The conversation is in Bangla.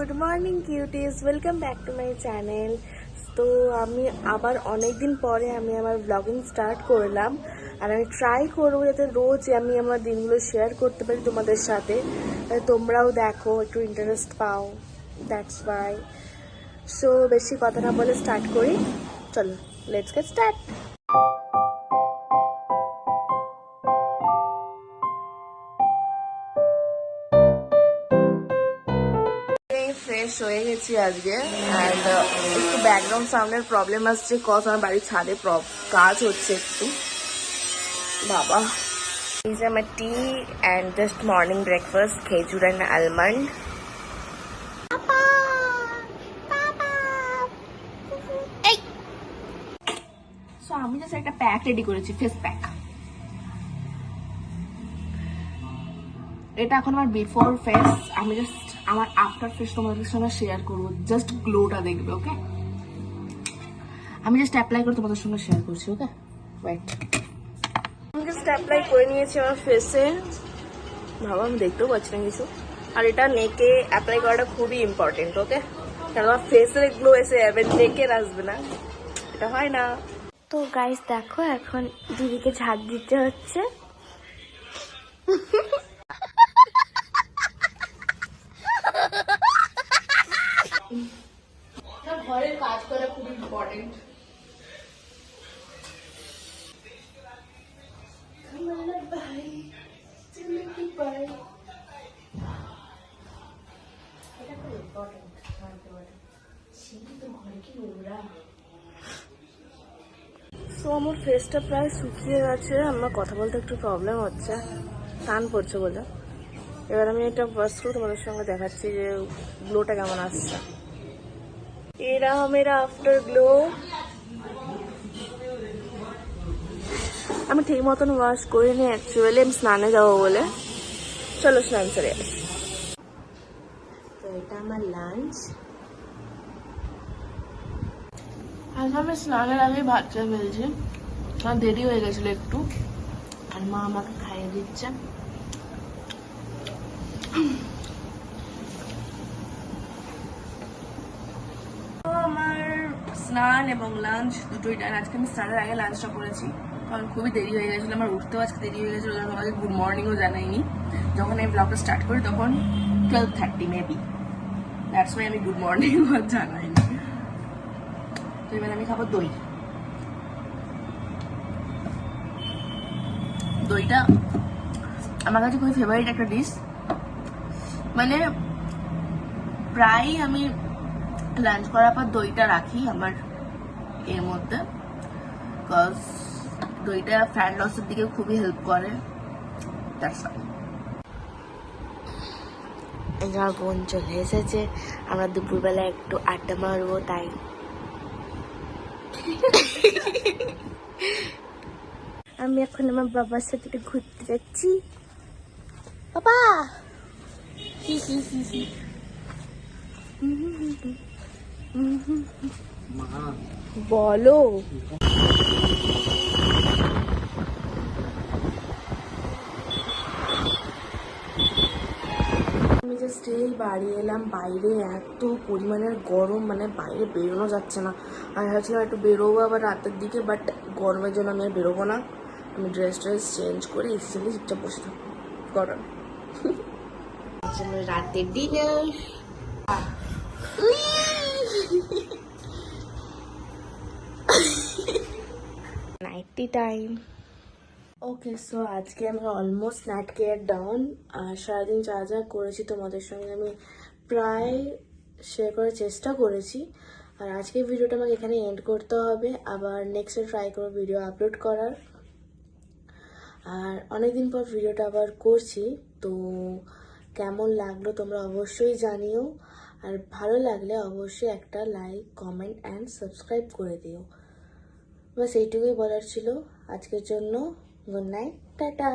Good morning cuties, welcome back to my channel. তো আমি আবার অনেক দিন পরে আমি আমার ব্লগিং স্টার্ট করলাম, আর আমি ট্রাই করবো যাতে রোজ আমি আমার দিনগুলো শেয়ার করতে পারি তোমাদের সাথে, তোমরাও দেখো, একটু ইন্টারেস্ট পাও, দ্যাটস ওয়াই। সো বেশি কথা না বলে স্টার্ট করি, চলো লেটস গেট স্টার্ট। ফ্রেশ হয়ে গেছি আজকে, অ্যান্ড একটু ব্যাকগ্রাউন্ড সাউন্ডের প্রবলেম আসছে, কজ আমার বাড়ির ছাদে কাজ হচ্ছে একটু। বাবা, এই যে আমার টি অ্যান্ড জাস্ট মর্নিং ব্রেকফাস্ট, খেজুর অ্যান্ড আলমন্ড। সো আমি জাস্ট একটা প্যাক রেডি করেছি, ফেস প্যাক। এটা এখন আমার বিফোর ফেস, আমি জাস্ট আমার আফটার ফেস তোমাদের সঙ্গে শেয়ার করবো, জাস্ট গ্লোটা দেখবে। ওকে, আমি জাস্ট অ্যাপ্লাই করে তোমাদের সঙ্গে শেয়ার করছি। ওকে, ওয়েট, আমি জাস্ট অ্যাপ্লাই করে নিয়েছি আমার ফেসে। ভাবা, আমি দেখতেও পাচ্ছি না কিছু। আর এটা নেকে অ্যাপ্লাই করাটা খুবই ইম্পর্টেন্ট। ওকে, কারণ আমার ফেসের গ্লো এসে যাবে, নেকের আসবে না, এটা হয় না। তো গাইস দেখো, এখন দিদিকে ঝাড় দিতে হচ্ছে। ঘরের কাজ করা খুব ইম্পর্টেন্ট। সো আমার ফেসটা প্রায় শুকিয়ে গেছে, আমার কথা বলতে একটু প্রবলেম হচ্ছে, টান পড়ছে বলে। এবার আমি এটা ওয়াশ করে তোমাদের সঙ্গে দেখাচ্ছি যে গ্লোটা কেমন আসছে। এরা মেরা আফটার গ্লো। আমি ঠিক মতন ওয়াশ করিনি অ্যাকচুয়ালি, আমি স্নানে যাবো বলে। চলো স্নান সেরে আসি। তো এটা আমার লাঞ্চ। আজ আমি স্নানের আগে ভাত খেয়ে ফেলছি, আমার দেরি হয়ে গেছিল একটু, আর মা আমাকে খাইয়ে দিচ্ছে। আমার স্নান এবং লাঞ্চ দুটোই ডান। আজকে আমি স্নানের আগে লাঞ্চটা করেছি, কারণ খুবই দেরি হয়ে গেছিলো আমার, উঠতেও আজকে দেরি হয়ে গেছিলো, যখন আমাকে গুড মর্নিংও জানাইনি। যখন আমি ব্লগটা স্টার্ট করি তখন 12:30 মেবি, দ্যাটস ওয়াই আমি গুড মর্নিংও জানাইনি। তো এবার আমি খাবো দই। দইটা আমার কাছে খুবই ফেভারিট একটা ডিশ, মানে প্রায় আমি লাঞ্চ করার পর দইটা রাখি আমার এর মধ্যে, বিকজ দইটা ফ্যাট লসের দিকে খুবই হেল্প করে। আমার বোন চলে এসেছে, আমরা দুপুরবেলা একটু আড্ডা মারবো, তাই আমি এখন আমার বাবার সাথে একটু ঘুরতে যাচ্ছি। বাবা বলো। আমি জাস্ট এই বাড়ি এলাম, বাইরে এত পরিমাণের গরম, মানে বাইরে বেরোনো যাচ্ছে না। আমি ভাবছিলাম একটু বেরোবো আবার রাতের দিকে, বাট গরমের জন্য আমি আর বেরোবো না। আমি ড্রেস চেঞ্জ করে এসি চলে চুপচাপ বসে থাকবো, গরম। রাতের ডিনার, নাইটি টাইম। ওকে, সো আজকে আমরা অলমোস্ট নাইট কেয়ার ডাউন, আর সারাদিন যা যা করেছি তোমাদের সঙ্গে আমি প্রায় শেয়ার করার চেষ্টা করেছি। আর আজকে ভিডিওটা আমাকে এখানে এন্ড করতে হবে, আবার নেক্সটে ট্রাই করবো ভিডিও আপলোড করার। আর অনেকদিন পর ভিডিওটা আবার করছি, তো কেমন লাগলো তোমরা অবশ্যই জানিও, আর ভালো লাগলে অবশ্যই একটা লাইক, কমেন্ট অ্যান্ড সাবস্ক্রাইব করে দিও। বাস এইটুকুই বলার ছিল আজকের জন্য। Good night, tata.